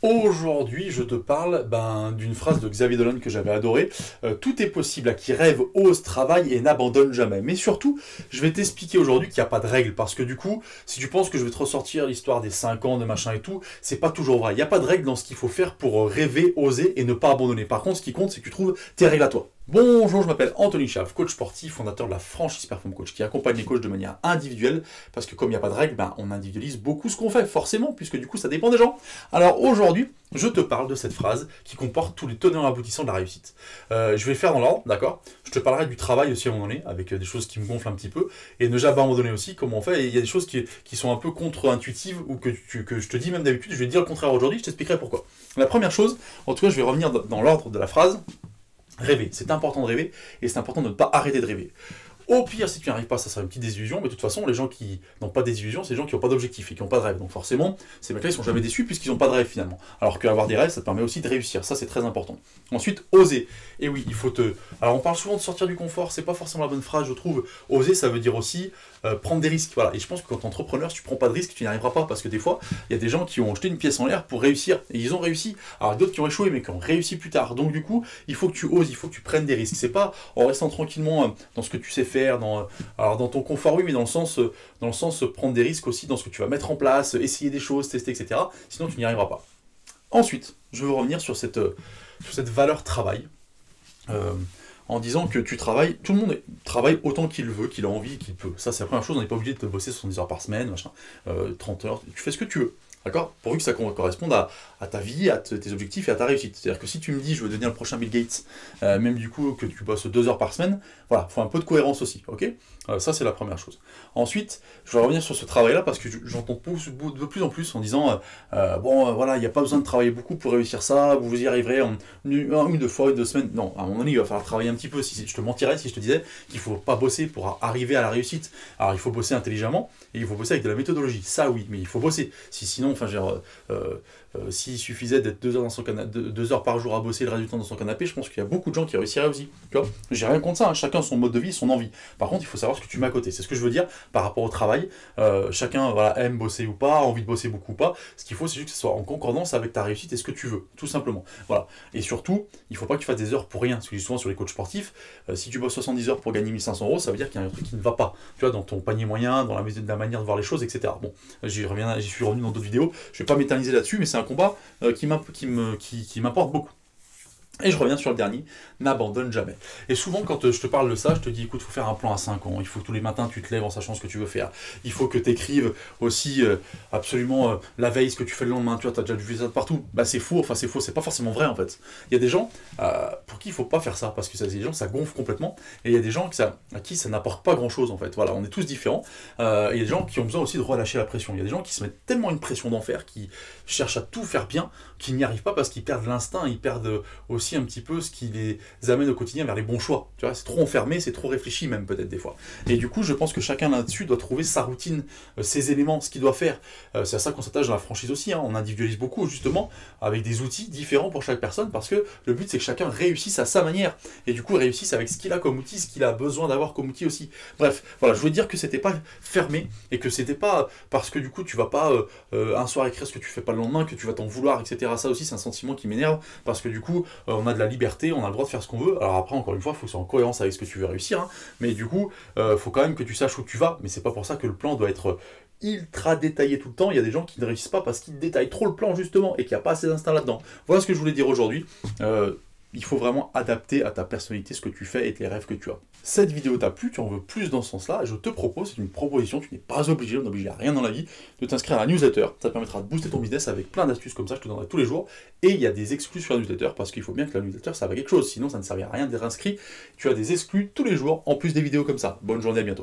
Aujourd'hui, je te parle d'une phrase de Xavier Dolan que j'avais adorée. Tout est possible à qui rêve, ose, travaille et n'abandonne jamais. Mais surtout, je vais t'expliquer aujourd'hui qu'il n'y a pas de règle. Parce que du coup, si tu penses que je vais te ressortir l'histoire des 5 ans, de machin et tout, c'est pas toujours vrai. Il n'y a pas de règle dans ce qu'il faut faire pour rêver, oser et ne pas abandonner. Par contre, ce qui compte, c'est que tu trouves tes règles à toi. Bonjour, je m'appelle Anthony Chave, coach sportif, fondateur de la franchise Perform Coach, qui accompagne les coachs de manière individuelle, parce que comme il n'y a pas de règle, on individualise beaucoup ce qu'on fait, forcément, puisque du coup ça dépend des gens. Alors aujourd'hui, je te parle de cette phrase qui comporte tous les tenants et aboutissants de la réussite. Je vais le faire dans l'ordre, d'accord? Je te parlerai du travail aussi à un moment donné, avec des choses qui me gonflent un petit peu, et ne jamais abandonner aussi, comment on fait, et il y a des choses qui sont un peu contre-intuitives, ou que je te dis même d'habitude, je vais te dire le contraire aujourd'hui, je t'expliquerai pourquoi. La première chose, en tout cas je vais revenir dans l'ordre de la phrase. Rêver, c'est important de rêver, et c'est important de ne pas arrêter de rêver. Au pire, si tu n'y arrives pas, ça sera une petite désillusion, mais de toute façon, les gens qui n'ont pas de désillusion, c'est les gens qui n'ont pas d'objectif et qui n'ont pas de rêve. Donc forcément, ces mecs-là, ils sont jamais déçus puisqu'ils n'ont pas de rêve finalement. Alors qu'avoir des rêves, ça te permet aussi de réussir, ça c'est très important. Ensuite, oser. Et oui, il faut te... Alors on parle souvent de sortir du confort, c'est pas forcément la bonne phrase, je trouve. Oser, ça veut dire aussi prendre des risques. Voilà. Et je pense que quand tu es entrepreneur, si tu prends pas de risques, tu n'y arriveras pas, parce que des fois, il y a des gens qui ont jeté une pièce en l'air pour réussir, et ils ont réussi. Alors d'autres qui ont échoué, mais qui ont réussi plus tard. Donc du coup, il faut que tu oses, il faut que tu prennes des risques. C'est pas en restant tranquillement dans ce que tu sais faire, alors dans ton confort, oui, mais dans le sens prendre des risques aussi dans ce que tu vas mettre en place, essayer des choses, tester, etc. Sinon, tu n'y arriveras pas. Ensuite, je veux revenir sur cette valeur travail, en disant que tu travailles, tout le monde travaille autant qu'il veut, qu'il a envie, qu'il peut. Ça, c'est la première chose, on n'est pas obligé de te bosser 70 heures par semaine, machin, 30 heures, tu fais ce que tu veux. D'accord? Pourvu que ça corresponde à ta vie, à tes objectifs et à ta réussite. C'est-à-dire que si tu me dis je veux devenir le prochain Bill Gates, même du coup que tu bosses 2 heures par semaine, voilà, il faut un peu de cohérence aussi, ok? Ça c'est la première chose. Ensuite, je vais revenir sur ce travail-là parce que j'entends de plus en plus en disant voilà, il n'y a pas besoin de travailler beaucoup pour réussir ça, vous y arriverez en une, 2 fois, 2 semaines. Non, à un moment donné, il va falloir travailler un petit peu. Si je te mentirais si je te disais qu'il ne faut pas bosser pour arriver à la réussite. Alors il faut bosser intelligemment et il faut bosser avec de la méthodologie. Ça oui, mais il faut bosser. Sinon, s'il suffisait d'être 2 heures par jour à bosser le reste du temps dans son canapé, je pense qu'il y a beaucoup de gens qui réussiraient aussi. Tu vois, j'ai rien contre ça, hein. Chacun son mode de vie, son envie. Par contre, il faut savoir ce que tu mets à côté. C'est ce que je veux dire par rapport au travail. Chacun aime bosser ou pas, a envie de bosser beaucoup ou pas. Ce qu'il faut, c'est juste que ce soit en concordance avec ta réussite et ce que tu veux, tout simplement. Voilà. Et surtout, il ne faut pas que tu fasses des heures pour rien. Parce que souvent sur les coachs sportifs, si tu bosses 70 heures pour gagner 1500 €, ça veut dire qu'il y a un truc qui ne va pas. Tu vois, dans ton panier moyen, dans la manière de voir les choses, etc. Bon, j'y suis revenu dans d'autres vidéos. Je ne vais pas m'éterniser là-dessus, mais c'est un combat qui m'apporte beaucoup. Et je reviens sur le dernier, n'abandonne jamais. Et souvent, quand je te parle de ça, je te dis, écoute, il faut faire un plan à 5 ans, il faut que tous les matins, tu te lèves en sachant ce que tu veux faire. Il faut que tu écrives aussi absolument la veille, ce que tu fais le lendemain, tu vois, tu as déjà vu ça de partout. C'est faux, c'est pas forcément vrai en fait. Il y a des gens pour qui il faut pas faire ça, parce que des gens, ça gonfle complètement, et il y a des gens à qui ça n'apporte pas grand-chose en fait. Voilà, on est tous différents. Il y a des gens qui ont besoin aussi de relâcher la pression. Il y a des gens qui se mettent tellement une pression d'enfer, qui cherchent à tout faire bien, qu'ils n'y arrivent pas parce qu'ils perdent l'instinct, ils perdent aussi un petit peu ce qui les amène au quotidien vers les bons choix. Tu vois, c'est trop enfermé, c'est trop réfléchi même peut-être des fois. Et du coup, je pense que chacun là-dessus doit trouver sa routine, ses éléments, ce qu'il doit faire. C'est à ça qu'on s'attache dans la franchise aussi, hein. On individualise beaucoup justement avec des outils différents pour chaque personne parce que le but c'est que chacun réussisse à sa manière et du coup réussisse avec ce qu'il a comme outil, ce qu'il a besoin d'avoir comme outil aussi. Bref, voilà, je voulais dire que c'était pas fermé et que c'était pas parce que du coup tu vas pas un soir écrire ce que tu fais pas le lendemain que tu vas t'en vouloir, etc. Ça aussi c'est un sentiment qui m'énerve parce que du coup on a de la liberté, on a le droit de faire ce qu'on veut. Alors après, encore une fois, il faut que ce soit en cohérence avec ce que tu veux réussir, hein. Mais du coup, faut quand même que tu saches où tu vas, mais c'est pas pour ça que le plan doit être ultra détaillé tout le temps. Il y a des gens qui ne réussissent pas parce qu'ils détaillent trop le plan justement et qu'il n'y a pas assez d'instinct là-dedans. Voilà ce que je voulais dire aujourd'hui. Il faut vraiment adapter à ta personnalité ce que tu fais et les rêves que tu as. Cette vidéo t'a plu, tu en veux plus dans ce sens-là, je te propose, c'est une proposition, tu n'es pas obligé, on n'est obligé à rien dans la vie, de t'inscrire à la newsletter. Ça te permettra de booster ton business avec plein d'astuces comme ça, je te donnerai tous les jours. Et il y a des exclus sur la newsletter, parce qu'il faut bien que la newsletter serve à quelque chose, sinon ça ne servait à rien d'être inscrit. Tu as des exclus tous les jours, en plus des vidéos comme ça. Bonne journée, à bientôt.